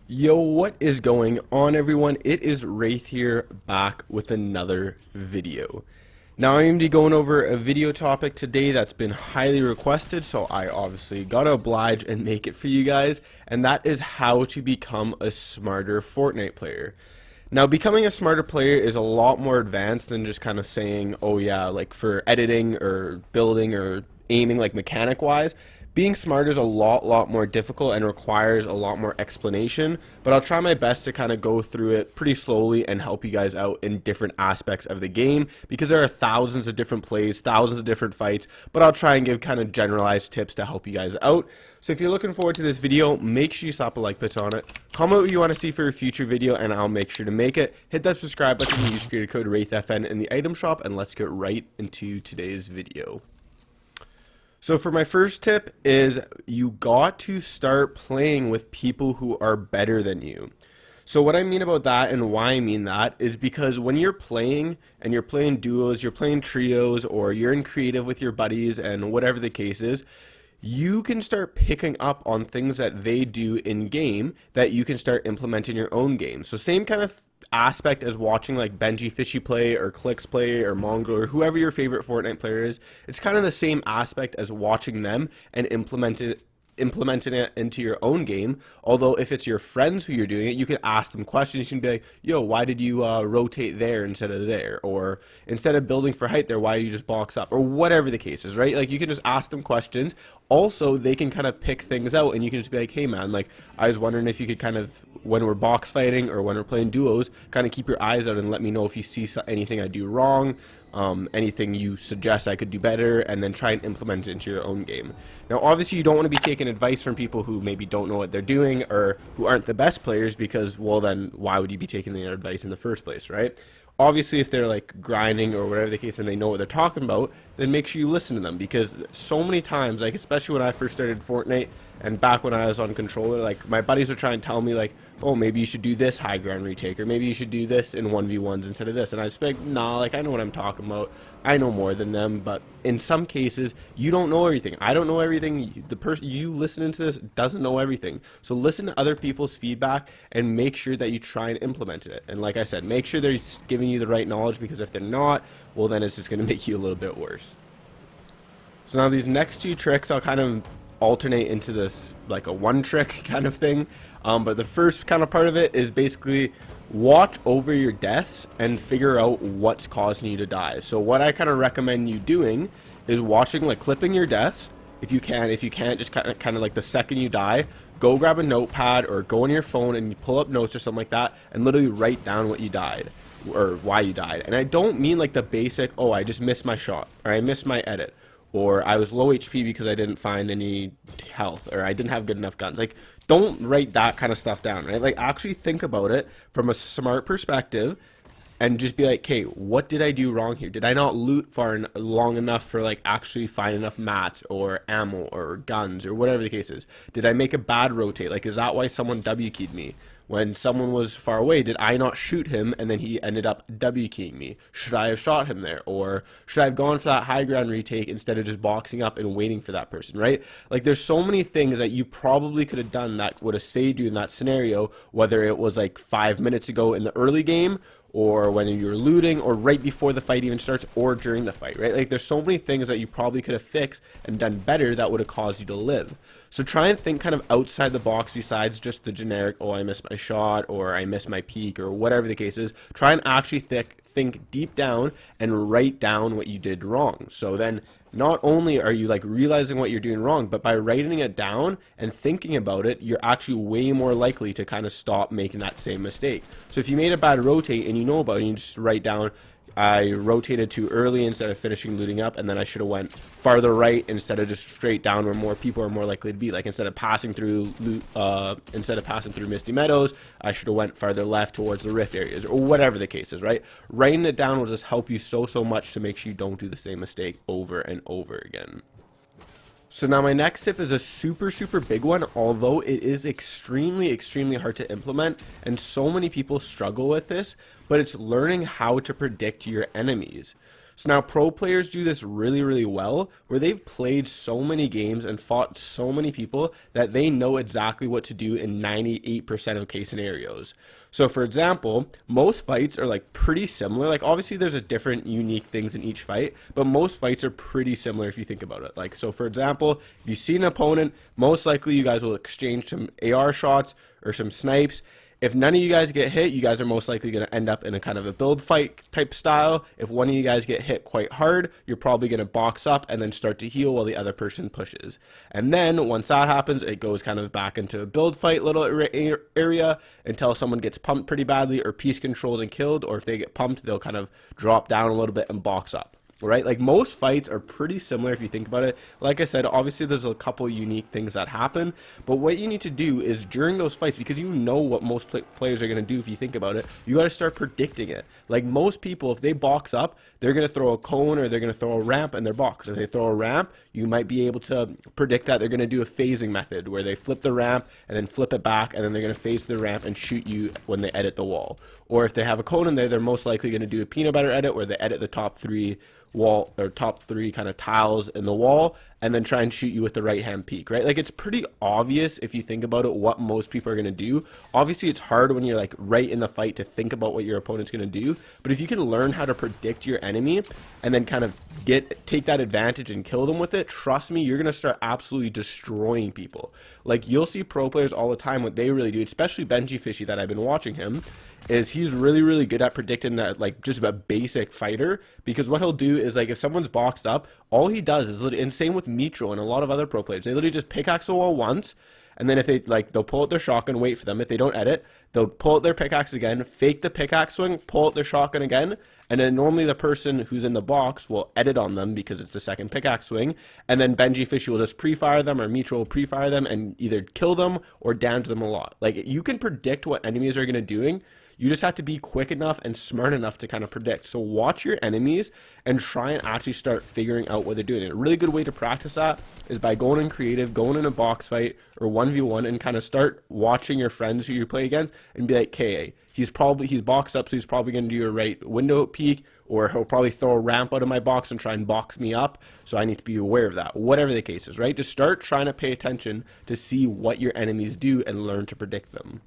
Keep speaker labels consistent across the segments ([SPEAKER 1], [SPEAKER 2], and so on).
[SPEAKER 1] Yo, what is going on, everyone? It is Wraith here, back with another video. Now, I'm going to be going over a video topic today that's been highly requested, so I obviously gotta oblige and make it for you guys, and that is how to become a smarter Fortnite player. Now, becoming a smarter player is a lot more advanced than just kind of saying, oh yeah, like for editing or building or aiming, like mechanic-wise. Being smart is a lot more difficult and requires a lot more explanation, but I'll try my best to kind of go through it pretty slowly and help you guys out in different aspects of the game, because there are thousands of different plays, thousands of different fights, but I'll try and give kind of generalized tips to help you guys out. So if you're looking forward to this video, make sure you slap a like button on it, comment what you want to see for a future video, and I'll make sure to make it. Hit that subscribe button and use creator code WraithFN in the item shop, and let's get right into today's video. So for my first tip is you got to start playing with people who are better than you. So what I mean about that and why I mean that is because when you're playing and you're playing duos, you're playing trios, or you're in creative with your buddies and whatever the case is, you can start picking up on things that they do in game that you can start implementing your own game. So same kind of aspect as watching like Benji Fishy play or Clicks play or Mongo or whoever your favorite Fortnite player is. It's kind of the same aspect as watching them and implementing it into your own game. Although if it's your friends who you're doing it, you can ask them questions. You can be like, yo, why did you rotate there instead of there? Or instead of building for height there, why do you just box up? Or whatever the case is, right? Like you can just ask them questions. Also, they can kind of pick things out, and you can just be like, hey man, like I was wondering if you could kind of, when we're box fighting or when we're playing duos, kind of keep your eyes out and let me know if you see anything I do wrong, anything you suggest I could do better, and then try and implement it into your own game. Now obviously you don't want to be taking advice from people who maybe don't know what they're doing or who aren't the best players, because well then why would you be taking their advice in the first place, right? Obviously if they're like grinding or whatever the case and they know what they're talking about, then make sure you listen to them, because so many times, like especially when I first started Fortnite and back when I was on controller, like my buddies would try and tell me like, oh, maybe you should do this high ground retake, or maybe you should do this in 1v1s instead of this, and I just be like, nah, like I know what I'm talking about, I know more than them. But in some cases you don't know everything, I don't know everything, the person you listening to this doesn't know everything. So listen to other people's feedback and make sure that you try and implement it, and like I said, make sure they're giving you the right knowledge, because if they're not, well then it's just going to make you a little bit worse. So now these next two tricks I'll kind of alternate into this like a one trick kind of thing, but the first kind of part of it is basically watch over your deaths and figure out what's causing you to die. So what I kind of recommend you doing is watching, like clipping your deaths if you can. If you can't, just kind of like the second you die, go grab a notepad or go on your phone and you pull up notes or something like that and literally write down what you died or why you died. And I don't mean like the basic, oh I just missed my shot, or I missed my edit, or I was low HP because I didn't find any health, or I didn't have good enough guns. Like, don't write that kind of stuff down, right? Like, actually think about it from a smart perspective and just be like, okay, what did I do wrong here? Did I not loot long enough for, like, actually find enough mats or ammo or guns or whatever the case is? Did I make a bad rotate? Like, is that why someone W-keyed me? When someone was far away, did I not shoot him and then he ended up W-keying me? Should I have shot him there? Or should I have gone for that high ground retake instead of just boxing up and waiting for that person, right? Like there's so many things that you probably could have done that would have saved you in that scenario, whether it was like 5 minutes ago in the early game, or when you were looting, or right before the fight even starts, or during the fight, right? Like there's so many things that you probably could have fixed and done better that would have caused you to live. So try and think kind of outside the box besides just the generic, oh I missed my shot, or I missed my peak, or whatever the case is. Try and actually think deep down and write down what you did wrong. So then not only are you like realizing what you're doing wrong, but by writing it down and thinking about it, you're actually way more likely to kind of stop making that same mistake. So if you made a bad rotate and you know about it, you just write down, I rotated too early instead of finishing looting up, and then I should have went farther right instead of just straight down where more people are more likely to be. Like instead of passing through Misty Meadows, I should have went farther left towards the rift areas, or whatever the case is, right? Writing it down will just help you so much to make sure you don't do the same mistake over and over again. So now my next tip is a super big one, although it is extremely hard to implement, and so many people struggle with this, but it's learning how to predict your enemies. So now pro players do this really, really well, where they've played so many games and fought so many people that they know exactly what to do in 98% of case scenarios. So for example, most fights are like pretty similar. Like obviously there's a different unique things in each fight, but most fights are pretty similar if you think about it. Like, so for example, if you see an opponent, most likely you guys will exchange some AR shots or some snipes. If none of you guys get hit, you guys are most likely going to end up in a kind of a build fight type style. If one of you guys get hit quite hard, you're probably going to box up and then start to heal while the other person pushes. And then once that happens, it goes kind of back into a build fight little area until someone gets pumped pretty badly or piece controlled and killed, or if they get pumped, they'll kind of drop down a little bit and box up. Right, like most fights are pretty similar if you think about it. Like I said, obviously there's a couple unique things that happen, but what you need to do is during those fights, because you know what most players are going to do if you think about it, you got to start predicting it. Like most people, if they box up, they're going to throw a cone or they're going to throw a ramp in their box. If they throw a ramp, you might be able to predict that they're going to do a phasing method where they flip the ramp and then flip it back, and then they're going to phase the ramp and shoot you when they edit the wall. Or if they have a cone in there, they're most likely going to do a peanut butter edit where they edit the top three wall or top three kind of tiles in the wall and then try and shoot you with the right hand peak, right? Like it's pretty obvious if you think about it what most people are going to do. Obviously it's hard when you're like right in the fight to think about what your opponent's going to do, but if you can learn how to predict your enemy and then kind of take that advantage and kill them with it, trust me, you're going to start absolutely destroying people. Like you'll see pro players all the time, what they really do, especially Benji Fishy that I've been watching him, is he's really, really good at predicting that, like just a basic fighter, because what he'll do is like if someone's boxed up, all he does is literally, and same with Mitro and a lot of other pro players, they literally just pickaxe the wall once, and then if they like, they'll pull out their shotgun, wait for them. If they don't edit, they'll pull out their pickaxe again, fake the pickaxe swing, pull out their shotgun again, and then normally the person who's in the box will edit on them because it's the second pickaxe swing, and then Benji Fishy will just pre-fire them, or Mitro will pre-fire them and either kill them or damage them a lot. Like you can predict what enemies are going to doing. You just have to be quick enough and smart enough to kind of predict. So watch your enemies and try and actually start figuring out what they're doing. And a really good way to practice that is by going in creative, going in a box fight or 1v1 and kind of start watching your friends who you play against and be like, okay, he's boxed up, so he's probably going to do a right window peek, or he'll probably throw a ramp out of my box and try and box me up, so I need to be aware of that. Whatever the case is, right? Just start trying to pay attention to see what your enemies do and learn to predict them.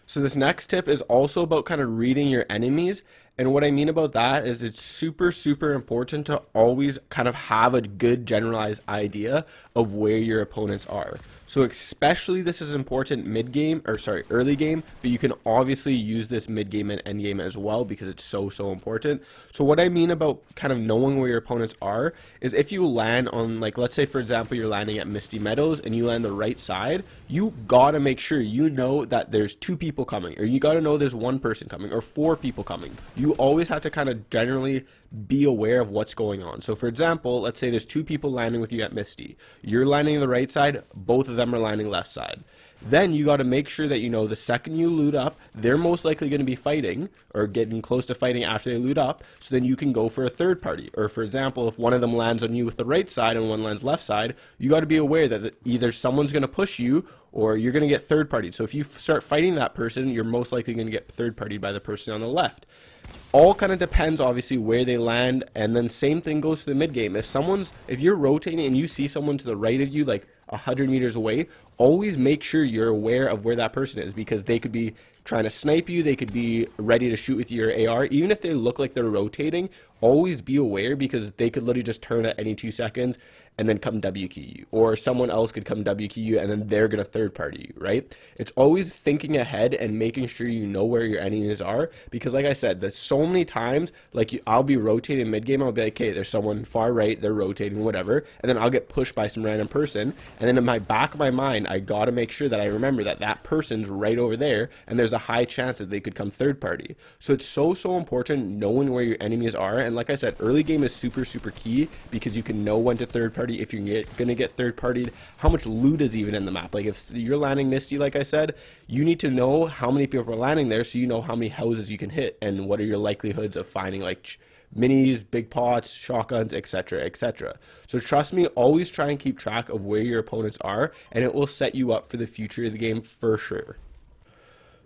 [SPEAKER 1] So this next tip is also about kind of reading your enemies. And what I mean about that is it's super, super important to always kind of have a good generalized idea of where your opponents are. So especially this is important early game, but you can obviously use this mid game and end game as well because it's so, so important. So what I mean about kind of knowing where your opponents are is if you land on, like, let's say for example, you're landing at Misty Meadows and you land the right side, you gotta make sure you know that there's 2 people coming, or you gotta know there's 1 person coming or 4 people coming. You always have to kind of generally be aware of what's going on. So for example, let's say there's 2 people landing with you at Misty. You're landing the right side, both of them are landing left side. Then you got to make sure that you know the second you loot up, they're most likely going to be fighting or getting close to fighting after they loot up, so then you can go for a third party. Or for example, if one of them lands on you with the right side and one lands left side, you got to be aware that either someone's going to push you or you're going to get third partied. So if you start fighting that person, you're most likely going to get third partied by the person on the left. All kind of depends obviously where they land, and then same thing goes to the mid game. If you're rotating and you see someone to the right of you like 100 meters away, always make sure you're aware of where that person is, because they could be trying to snipe you, they could be ready to shoot with your AR. Even if they look like they're rotating, always be aware, because they could literally just turn at any 2 seconds and then come W key you, or someone else could come W key you and then they're gonna third party you, right? It's always thinking ahead and making sure you know where your enemies are, because like I said, there's so many times like I'll be rotating mid game, I'll be like, okay, there's someone far right, they're rotating, whatever, and then I'll get pushed by some random person, and then in my back of my mind, I gotta make sure that I remember that that person's right over there, and there's a high chance that they could come third party. So it's so important knowing where your enemies are, and like I said, early game is super, super key, because you can know when to third party. If you're gonna get third partied, how much loot is even in the map. Like if you're landing Misty, like I said, you need to know how many people are landing there, so you know how many houses you can hit and what are your likelihoods of finding like minis, big pots, shotguns, etc., etc. So trust me, always try and keep track of where your opponents are, and it will set you up for the future of the game for sure.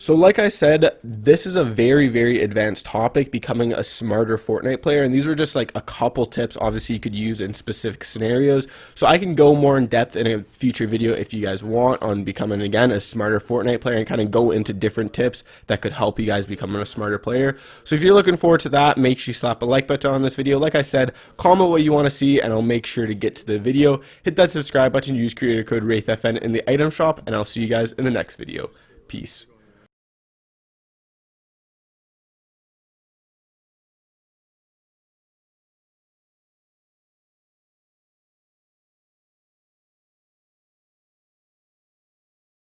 [SPEAKER 1] So like I said, this is a very, very advanced topic, becoming a smarter Fortnite player. And these were just like a couple tips, obviously, you could use in specific scenarios. So I can go more in depth in a future video if you guys want on becoming, again, a smarter Fortnite player and kind of go into different tips that could help you guys becoming a smarter player. So if you're looking forward to that, make sure you slap a like button on this video. Like I said, comment what you want to see and I'll make sure to get to the video. Hit that subscribe button, use creator code WraithFN in the item shop, and I'll see you guys in the next video. Peace.